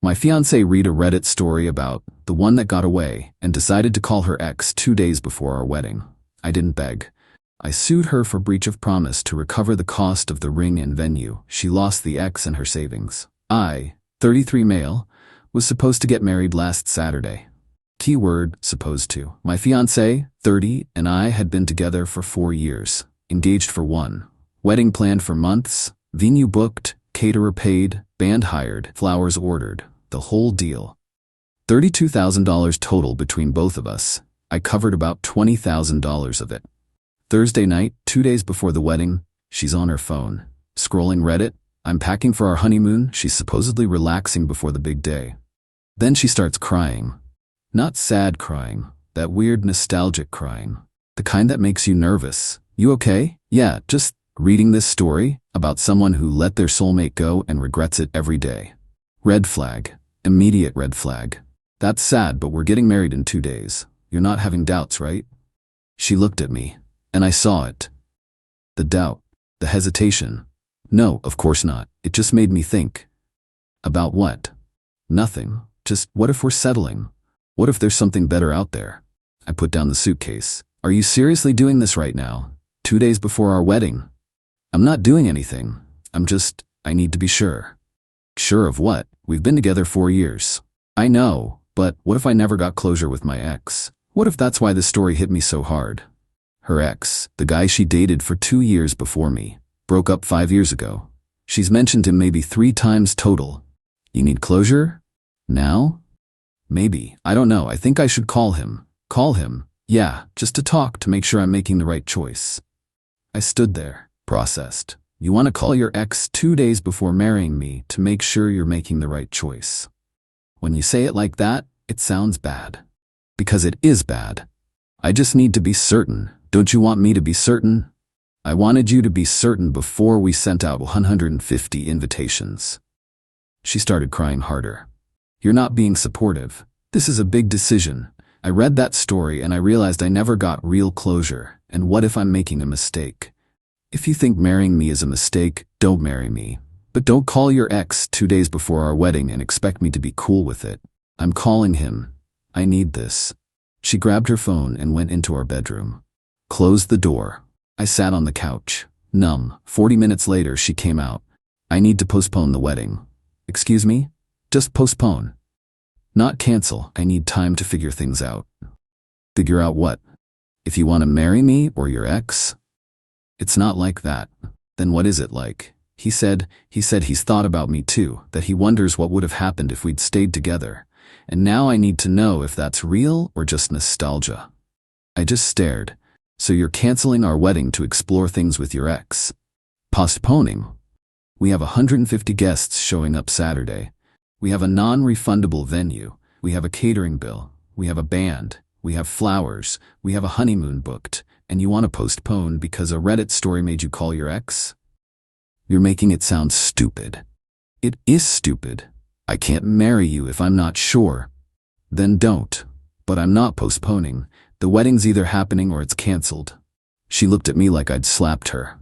My fiancée read a Reddit story about the one that got away and decided to call her ex 2 days before our wedding. I didn't beg. I sued her for breach of promise to recover the cost of the ring and venue. She lost the ex and her savings. I, 33 male, was supposed to get married last Saturday. Keyword, supposed to. My fiancé, 30, and I had been together for 4 years. Engaged for 1. Wedding planned for months. Venue booked. Caterer paid. Band hired. Flowers ordered. The whole deal. $32,000 total between both of us. I covered about $20,000 of it. Thursday night, 2 days before the wedding, she's on her phone. Scrolling Reddit. I'm packing for our honeymoon. She's supposedly relaxing before the big day. Then she starts crying. Not sad crying. That weird nostalgic crying. The kind that makes you nervous. You okay? Yeah, just reading this story about someone who let their soulmate go and regrets it every day. Red flag. Immediate red flag. That's sad, but we're getting married in 2 days. You're not having doubts, right? She looked at me, and I saw it. The doubt. The hesitation. No, of course not. It just made me think. About what? Nothing. Just, what if we're settling? What if there's something better out there? I put down the suitcase. Are you seriously doing this right now? 2 days before our wedding? I'm not doing anything. I need to be sure. Sure of what? We've been together 4 years. I know, but what if I never got closure with my ex? What if that's why this story hit me so hard? Her ex, the guy she dated for 2 years before me, broke up 5 years ago. She's mentioned him maybe 3 times total. You need closure? Now? Maybe. I don't know. I think I should call him. Call him? Yeah, just to talk to make sure I'm making the right choice. I stood there, processed. You want to call your ex 2 days before marrying me to make sure you're making the right choice. When you say it like that, it sounds bad. Because it is bad. I just need to be certain. Don't you want me to be certain? I wanted you to be certain before we sent out 150 invitations. She started crying harder. You're not being supportive. This is a big decision. I read that story and I realized I never got real closure. And what if I'm making a mistake? If you think marrying me is a mistake, don't marry me. But don't call your ex 2 days before our wedding and expect me to be cool with it. I'm calling him. I need this. She grabbed her phone and went into our bedroom. Closed the door. I sat on the couch, numb. 40 minutes later, she came out. I need to postpone the wedding. Excuse me? Just postpone. Not cancel. I need time to figure things out. Figure out what? If you want to marry me or your ex? It's not like that. Then what is it like? He said he's thought about me too, that he wonders what would have happened if we'd stayed together. And now I need to know if that's real or just nostalgia. I just stared. So you're canceling our wedding to explore things with your ex? Postponing? We have 150 guests showing up Saturday. We have a non-refundable venue. We have a catering bill. We have a band. We have flowers. We have a honeymoon booked. And you want to postpone because a Reddit story made you call your ex? You're making it sound stupid. It is stupid. I can't marry you if I'm not sure. Then don't. But I'm not postponing. The wedding's either happening or it's canceled. She looked at me like I'd slapped her.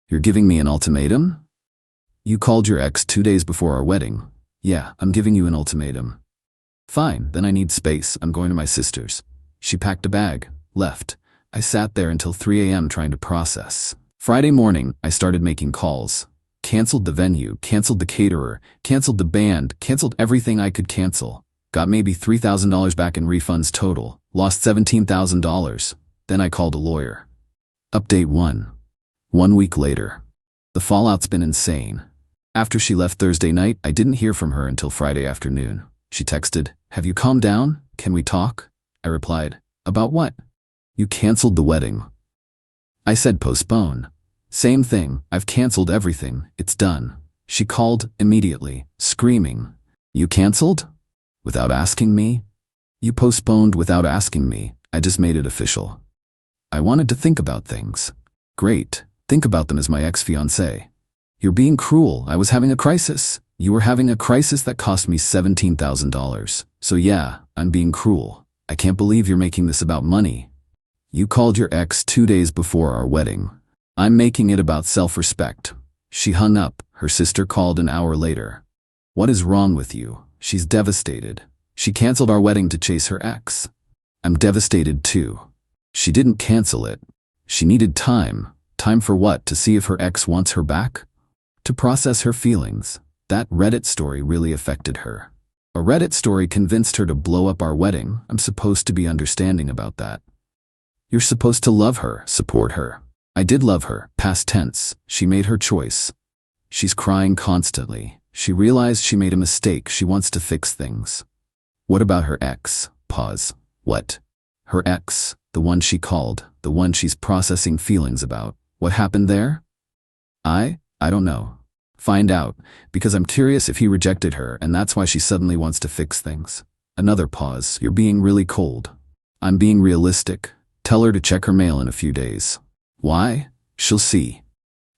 You're giving me an ultimatum? You called your ex 2 days before our wedding. Yeah, I'm giving you an ultimatum. Fine, then I need space. I'm going to my sister's. She packed a bag, left. I sat there until 3 a.m. trying to process. Friday morning, I started making calls. Canceled the venue, canceled the caterer, canceled the band, canceled everything I could cancel. Got maybe $3,000 back in refunds total. Lost $17,000. Then I called a lawyer. Update 1. 1 week later. The fallout's been insane. After she left Thursday night, I didn't hear from her until Friday afternoon. She texted, "Have you calmed down? Can we talk?" I replied, "About what?" "You canceled the wedding." I said postpone. "Same thing. I've canceled everything. It's done." She called immediately, screaming, "You canceled? Without asking me? You postponed without asking me. I just made it official." I wanted to think about things. Great. Think about them as my ex-fiancé. You're being cruel. I was having a crisis. You were having a crisis that cost me $17,000. So yeah, I'm being cruel. I can't believe you're making this about money. You called your ex 2 days before our wedding. I'm making it about self-respect. She hung up. Her sister called an hour later. "What is wrong with you? She's devastated. She canceled our wedding to chase her ex. I'm devastated too. She didn't cancel it. She needed time. Time for what? To see if her ex wants her back? To process her feelings. That Reddit story really affected her. A Reddit story convinced her to blow up our wedding. I'm supposed to be understanding about that. You're supposed to love her, support her. I did love her, past tense. She made her choice. She's crying constantly. She realized she made a mistake. She wants to fix things. What about her ex? Pause. What? Her ex, the one she called, the one she's processing feelings about. What happened there? I don't know. Find out, because I'm curious if he rejected her and that's why she suddenly wants to fix things. Another pause. You're being really cold. I'm being realistic. Tell her to check her mail in a few days. Why? She'll see.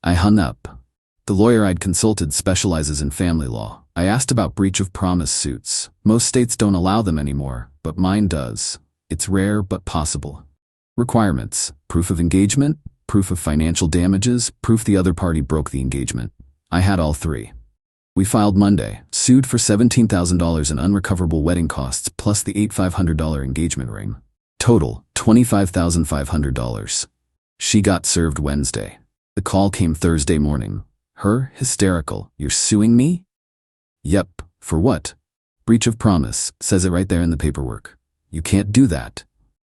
I hung up. The lawyer I'd consulted specializes in family law. I asked about breach of promise suits. Most states don't allow them anymore, but mine does. It's rare but possible. Requirements: proof of engagement, proof of financial damages, proof the other party broke the engagement. I had all three. We filed Monday, sued for $17,000 in unrecoverable wedding costs plus the $8,500 engagement ring. Total, $25,500. She got served Wednesday. The call came Thursday morning. Her, hysterical. You're suing me? Yep. For what? Breach of promise. Says it right there in the paperwork. You can't do that.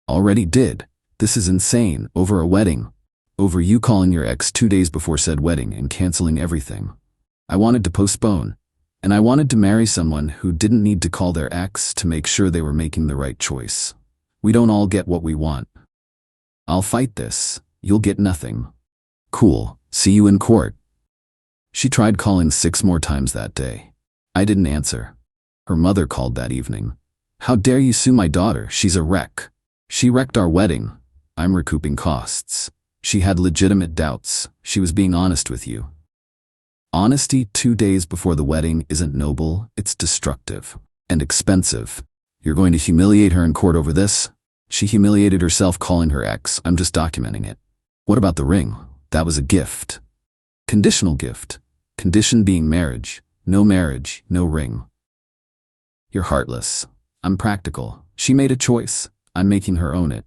Already did. This is insane. Over a wedding. Over you calling your ex 2 days before said wedding and canceling everything. I wanted to postpone. And I wanted to marry someone who didn't need to call their ex to make sure they were making the right choice. We don't all get what we want. I'll fight this. You'll get nothing. Cool. See you in court. She tried calling 6 more times that day. I didn't answer. Her mother called that evening. How dare you sue my daughter? She's a wreck. She wrecked our wedding. I'm recouping costs. She had legitimate doubts. She was being honest with you. Honesty 2 days before the wedding isn't noble, it's destructive. And expensive. You're going to humiliate her in court over this? She humiliated herself calling her ex. I'm just documenting it. What about the ring? That was a gift. Conditional gift. Condition being marriage. No marriage, no ring. You're heartless. I'm practical. She made a choice. I'm making her own it.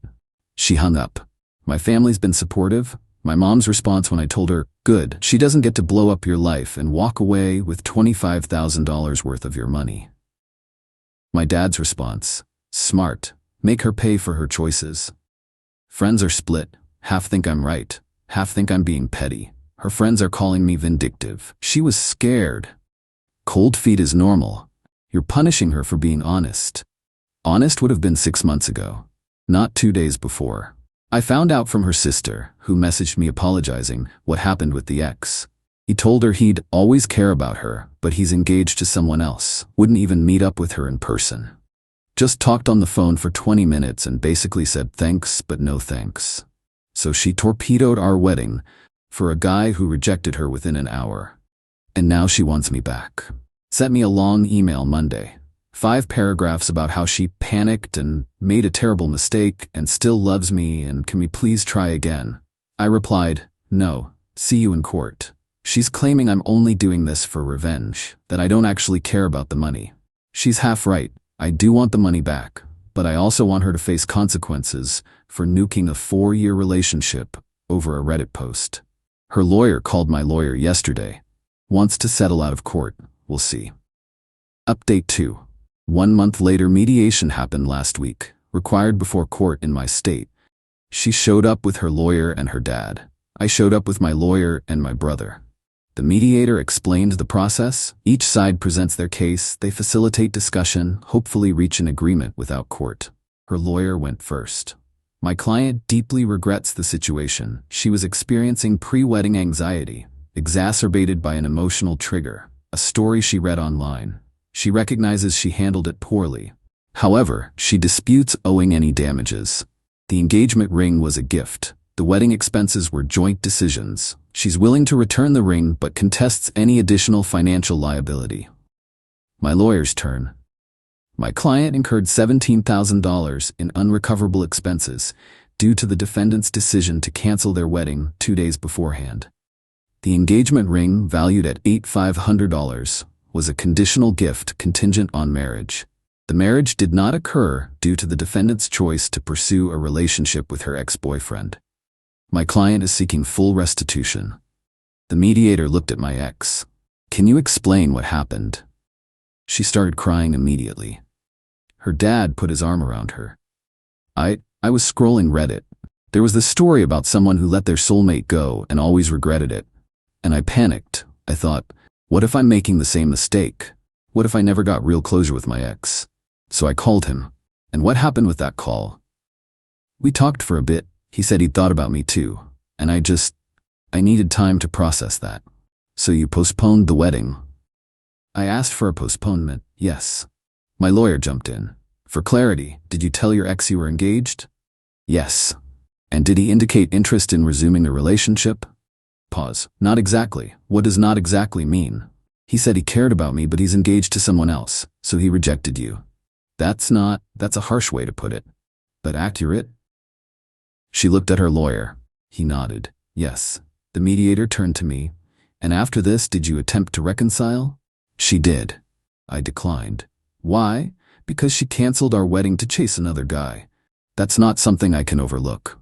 She hung up. My family's been supportive. My mom's response when I told her, good, she doesn't get to blow up your life and walk away with $25,000 worth of your money. My dad's response, smart, make her pay for her choices. Friends are split. Half think I'm right. Half think I'm being petty. Her friends are calling me vindictive. She was scared. Cold feet is normal. You're punishing her for being honest. Honest would have been 6 months ago, not 2 days before. I found out from her sister, who messaged me apologizing, what happened with the ex. He told her he'd always care about her, but he's engaged to someone else, wouldn't even meet up with her in person. Just talked on the phone for 20 minutes and basically said thanks but no thanks. So she torpedoed our wedding for a guy who rejected her within an hour. And now she wants me back. Sent me a long email Monday. 5 paragraphs about how she panicked and made a terrible mistake and still loves me and can we please try again. I replied, no, see you in court. She's claiming I'm only doing this for revenge, that I don't actually care about the money. She's half right. I do want the money back, but I also want her to face consequences for nuking a 4-year relationship over a Reddit post. Her lawyer called my lawyer yesterday. Wants to settle out of court. We'll see. Update 2. 1 month later, mediation happened last week, required before court in my state. She showed up with her lawyer and her dad. I showed up with my lawyer and my brother. The mediator explained the process. Each side presents their case. They facilitate discussion, hopefully reach an agreement without court. Her lawyer went first. My client deeply regrets the situation. She was experiencing pre-wedding anxiety, exacerbated by an emotional trigger, a story she read online. She recognizes she handled it poorly. However, she disputes owing any damages. The engagement ring was a gift. The wedding expenses were joint decisions. She's willing to return the ring but contests any additional financial liability. My lawyer's turn. My client incurred $17,000 in unrecoverable expenses due to the defendant's decision to cancel their wedding 2 days beforehand. The engagement ring, valued at $8,500, was a conditional gift contingent on marriage. The marriage did not occur due to the defendant's choice to pursue a relationship with her ex-boyfriend. My client is seeking full restitution. The mediator looked at my ex. Can you explain what happened? She started crying immediately. Her dad put his arm around her. I was scrolling Reddit. There was this story about someone who let their soulmate go and always regretted it. And I panicked. I thought, what if I'm making the same mistake? What if I never got real closure with my ex? So I called him. And what happened with that call? We talked for a bit. He said he'd thought about me too. And I needed time to process that. So you postponed the wedding? I asked for a postponement, yes. My lawyer jumped in. For clarity, did you tell your ex you were engaged? Yes. And did he indicate interest in resuming the relationship? Pause. Not exactly. What does not exactly mean? He said he cared about me, but he's engaged to someone else, so he rejected you. That's a harsh way to put it. But accurate? She looked at her lawyer. He nodded. Yes. The mediator turned to me. And after this, did you attempt to reconcile? She did. I declined. Why? Because she canceled our wedding to chase another guy. That's not something I can overlook.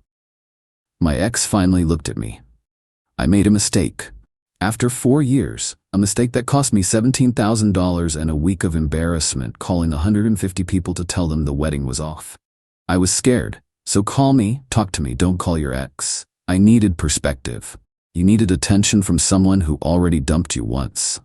My ex finally looked at me. I made a mistake. After 4 years, a mistake that cost me $17,000 and a week of embarrassment, calling 150 people to tell them the wedding was off. I was scared. So call me, talk to me, don't call your ex. I needed perspective. You needed attention from someone who already dumped you once.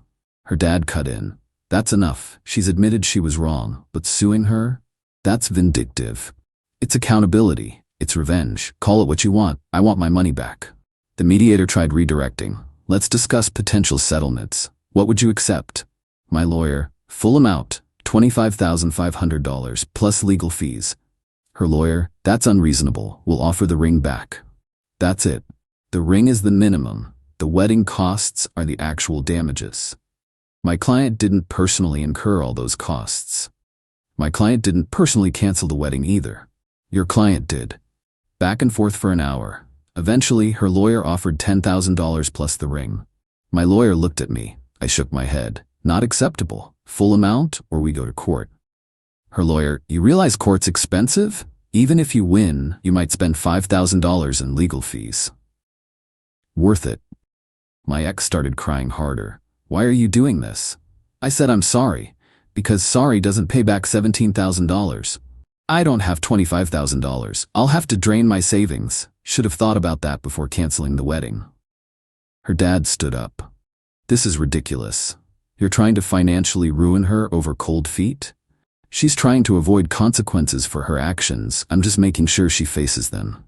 Her dad cut in. That's enough. She's admitted she was wrong, but suing her? That's vindictive. It's accountability. It's revenge. Call it what you want. I want my money back. The mediator tried redirecting. Let's discuss potential settlements. What would you accept? My lawyer, full amount, $25,500 plus legal fees. Her lawyer, that's unreasonable. We'll offer the ring back. That's it. The ring is the minimum. The wedding costs are the actual damages. My client didn't personally incur all those costs. My client didn't personally cancel the wedding either. Your client did. Back and forth for an hour. Eventually, her lawyer offered $10,000 plus the ring. My lawyer looked at me. I shook my head. Not acceptable. Full amount, or we go to court. Her lawyer, you realize court's expensive? Even if you win, you might spend $5,000 in legal fees. Worth it. My ex started crying harder. Why are you doing this? I said I'm sorry, because sorry doesn't pay back $17,000. I don't have $25,000. I'll have to drain my savings. Should have thought about that before canceling the wedding. Her dad stood up. This is ridiculous. You're trying to financially ruin her over cold feet? She's trying to avoid consequences for her actions. I'm just making sure she faces them.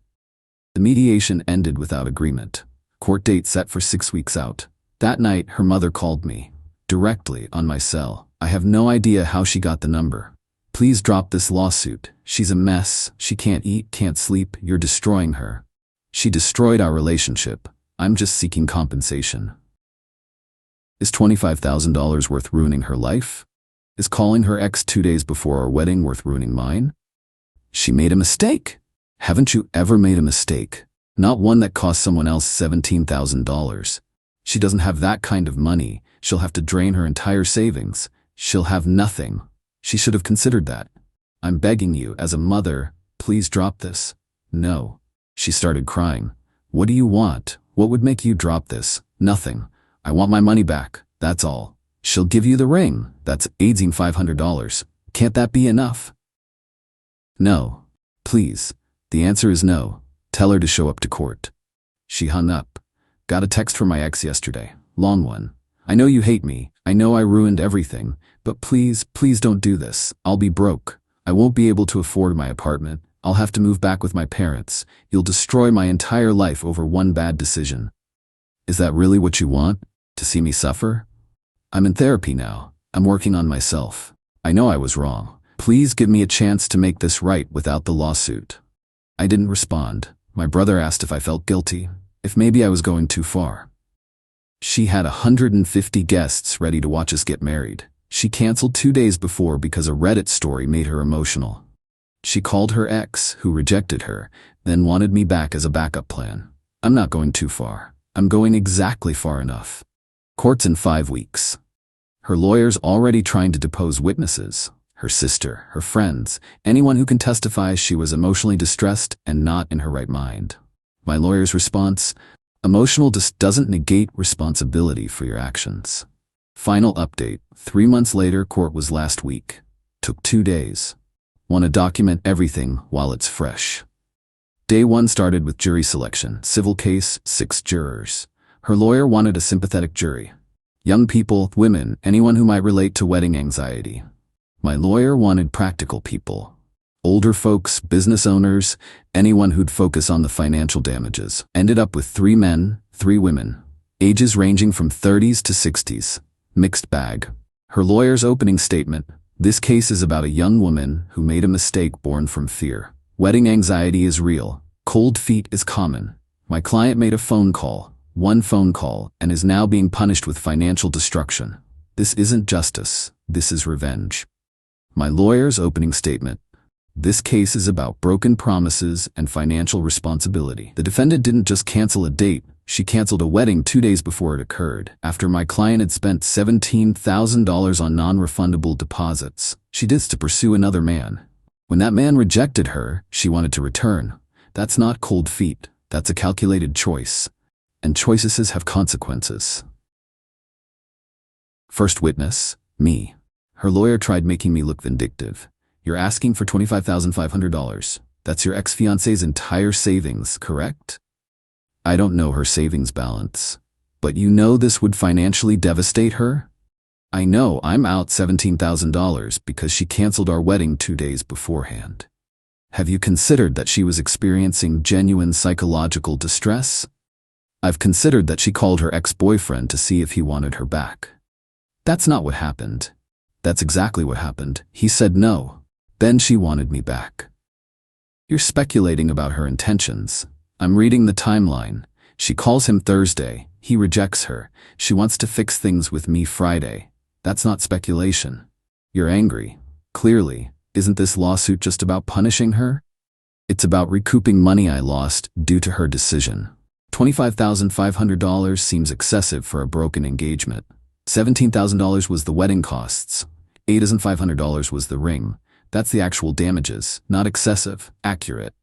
The mediation ended without agreement. Court date set for 6 weeks out. That night, her mother called me. Directly on my cell. I have no idea how she got the number. Please drop this lawsuit. She's a mess. She can't eat, can't sleep. You're destroying her. She destroyed our relationship. I'm just seeking compensation. Is $25,000 worth ruining her life? Is calling her ex 2 days before our wedding worth ruining mine? She made a mistake. Haven't you ever made a mistake? Not one that cost someone else $17,000. She doesn't have that kind of money. She'll have to drain her entire savings. She'll have nothing. She should have considered that. I'm begging you, as a mother, please drop this. No. She started crying. What do you want? What would make you drop this? Nothing. I want my money back. That's all. She'll give you the ring. That's $500. Can't that be enough? No. Please. The answer is no. Tell her to show up to court. She hung up. Got a text from my ex yesterday. Long one. I know you hate me. I know I ruined everything. But please, please don't do this. I'll be broke. I won't be able to afford my apartment. I'll have to move back with my parents. You'll destroy my entire life over one bad decision. Is that really what you want? To see me suffer? I'm in therapy now. I'm working on myself. I know I was wrong. Please give me a chance to make this right without the lawsuit. I didn't respond. My brother asked if I felt guilty, if maybe I was going too far. She had 150 guests ready to watch us get married. She canceled 2 days before because a Reddit story made her emotional. She called her ex, who rejected her, then wanted me back as a backup plan. I'm not going too far. I'm going exactly far enough. Court's in 5 weeks. Her lawyer's already trying to depose witnesses. Her sister, her friends, anyone who can testify she was emotionally distressed and not in her right mind. My lawyer's response: emotional doesn't negate responsibility for your actions. Final update: 3 months later, court was last week. Took 2 days. Want to document everything while it's fresh. Day 1 started with jury selection. Civil case, 6 jurors. Her lawyer wanted a sympathetic jury. Young people, women, anyone who might relate to wedding anxiety. My lawyer wanted practical people. Older folks, business owners, anyone who'd focus on the financial damages. Ended up with 3 men, 3 women. Ages ranging from 30s to 60s. Mixed bag. Her lawyer's opening statement: this case is about a young woman who made a mistake born from fear. Wedding anxiety is real. Cold feet is common. My client made a phone call, one phone call, and is now being punished with financial destruction. This isn't justice. This is revenge. My lawyer's opening statement: this case is about broken promises and financial responsibility. The defendant didn't just cancel a date, she canceled a wedding 2 days before it occurred, after my client had spent $17,000 on non-refundable deposits. She did this to pursue another man. When that man rejected her, she wanted to return. That's not cold feet, that's a calculated choice. And choices have consequences. First witness: me. Her lawyer tried making me look vindictive. You're asking for $25,500. That's your ex-fiancée's entire savings, correct? I don't know her savings balance. But you know this would financially devastate her? I know I'm out $17,000 because she canceled our wedding 2 days beforehand. Have you considered that she was experiencing genuine psychological distress? I've considered that she called her ex-boyfriend to see if he wanted her back. That's not what happened. That's exactly what happened. He said no. Then she wanted me back. You're speculating about her intentions. I'm reading the timeline. She calls him Thursday. He rejects her. She wants to fix things with me Friday. That's not speculation. You're angry. Clearly. Isn't this lawsuit just about punishing her? It's about recouping money I lost due to her decision. $25,500 seems excessive for a broken engagement. $17,000 was the wedding costs. $8,500 was the ring. That's the actual damages, not excessive, accurate.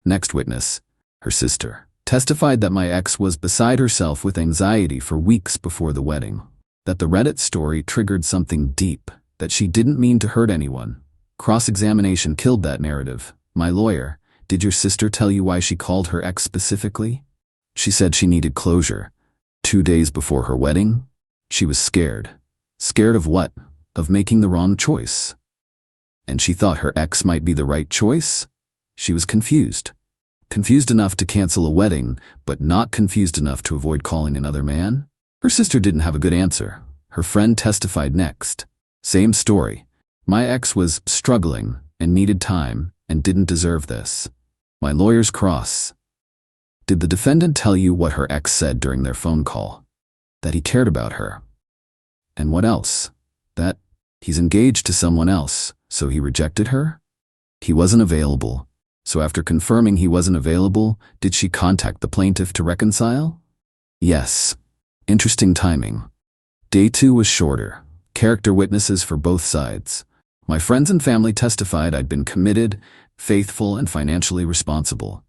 Next witness: her sister. Testified that my ex was beside herself with anxiety for weeks before the wedding. That the Reddit story triggered something deep, that she didn't mean to hurt anyone. Cross-examination killed that narrative. My lawyer: did your sister tell you why she called her ex specifically? She said she needed closure. 2 days before her wedding? She was scared. Scared of what? Of making the wrong choice. And she thought her ex might be the right choice? She was confused. Confused enough to cancel a wedding, but not confused enough to avoid calling another man? Her sister didn't have a good answer. Her friend testified next. Same story. My ex was struggling and needed time and didn't deserve this. My lawyer's cross. Did the defendant tell you what her ex said during their phone call? That he cared about her. And what else? That he's engaged to someone else, so he rejected her? He wasn't available. So after confirming he wasn't available, did she contact the plaintiff to reconcile? Yes. Interesting timing. Day 2 was shorter. Character witnesses for both sides. My friends and family testified I'd been committed, faithful, and financially responsible.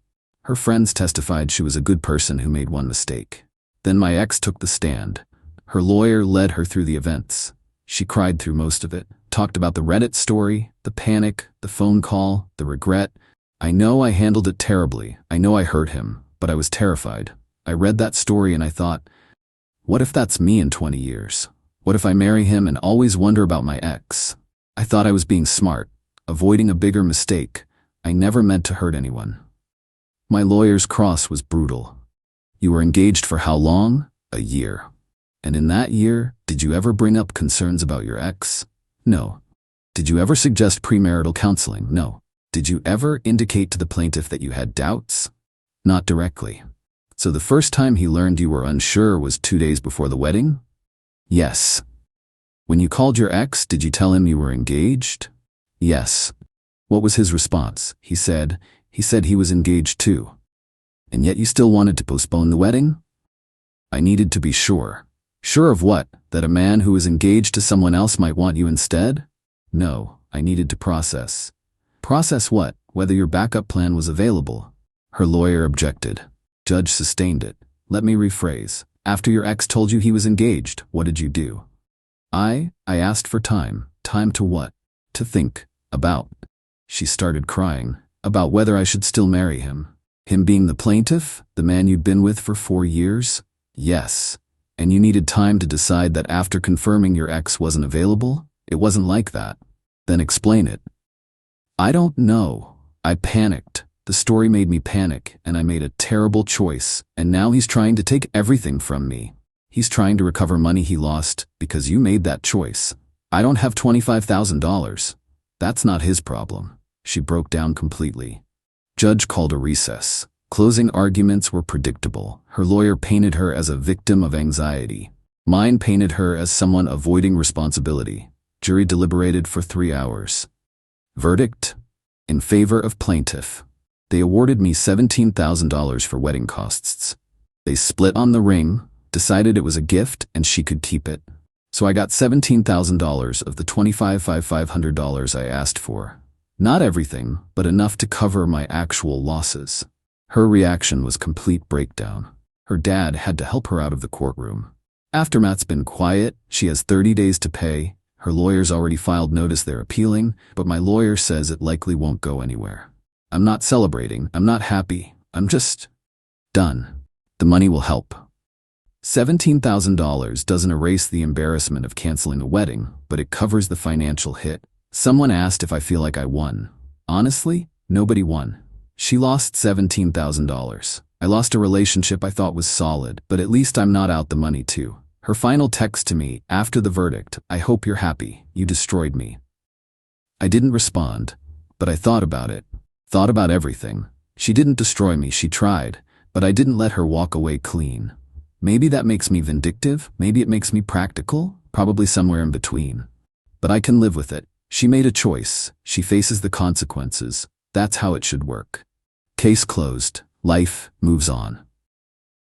Her friends testified she was a good person who made one mistake. Then my ex took the stand. Her lawyer led her through the events. She cried through most of it, talked about the Reddit story, the panic, the phone call, the regret. I know I handled it terribly. I know I hurt him, but I was terrified. I read that story and I thought, what if that's me in 20 years? What if I marry him and always wonder about my ex? I thought I was being smart, avoiding a bigger mistake. I never meant to hurt anyone. My lawyer's cross was brutal. You were engaged for how long? A year. And in that year, did you ever bring up concerns about your ex? No. Did you ever suggest premarital counseling? No. Did you ever indicate to the plaintiff that you had doubts? Not directly. So the first time he learned you were unsure was 2 days before the wedding? Yes. When you called your ex, did you tell him you were engaged? Yes. What was his response? He said he was engaged too. And yet you still wanted to postpone the wedding? I needed to be sure. Sure of what? That a man who is engaged to someone else might want you instead? No, I needed to process. Process what? Whether your backup plan was available. Her lawyer objected. Judge sustained it. Let me rephrase. After your ex told you he was engaged, what did you do? I asked for time. Time to what? To think. About. She started crying. About whether I should still marry him. Him being the plaintiff? The man you'd been with for 4 years? Yes. And you needed time to decide that after confirming your ex wasn't available? It wasn't like that. Then explain it. I don't know. I panicked. The story made me panic, and I made a terrible choice, and now he's trying to take everything from me. He's trying to recover money he lost because you made that choice. I don't have $25,000. That's not his problem. She broke down completely. Judge called a recess. Closing arguments were predictable. Her lawyer painted her as a victim of anxiety. Mine painted her as someone avoiding responsibility. Jury deliberated for 3 hours. Verdict: in favor of plaintiff. They awarded me $17,000 for wedding costs. They split on the ring, decided it was a gift and she could keep it. So I got $17,000 of the $25,500 I asked for. Not everything, but enough to cover my actual losses. Her reaction was complete breakdown. Her dad had to help her out of the courtroom. Aftermath's been quiet. She has 30 days to pay. Her lawyers already filed notice they're appealing, but my lawyer says it likely won't go anywhere. I'm not celebrating. I'm not happy. I'm just done. The money will help. $17,000 doesn't erase the embarrassment of canceling a wedding, but it covers the financial hit. Someone asked if I feel like I won. Honestly, nobody won. She lost $17,000. I lost a relationship I thought was solid, but at least I'm not out the money too. Her final text to me, after the verdict: I hope you're happy. You destroyed me. I didn't respond, but I thought about it. Thought about everything. She didn't destroy me, she tried, but I didn't let her walk away clean. Maybe that makes me vindictive, maybe it makes me practical, probably somewhere in between. But I can live with it. She made a choice. She faces the consequences. That's how it should work. Case closed. Life moves on.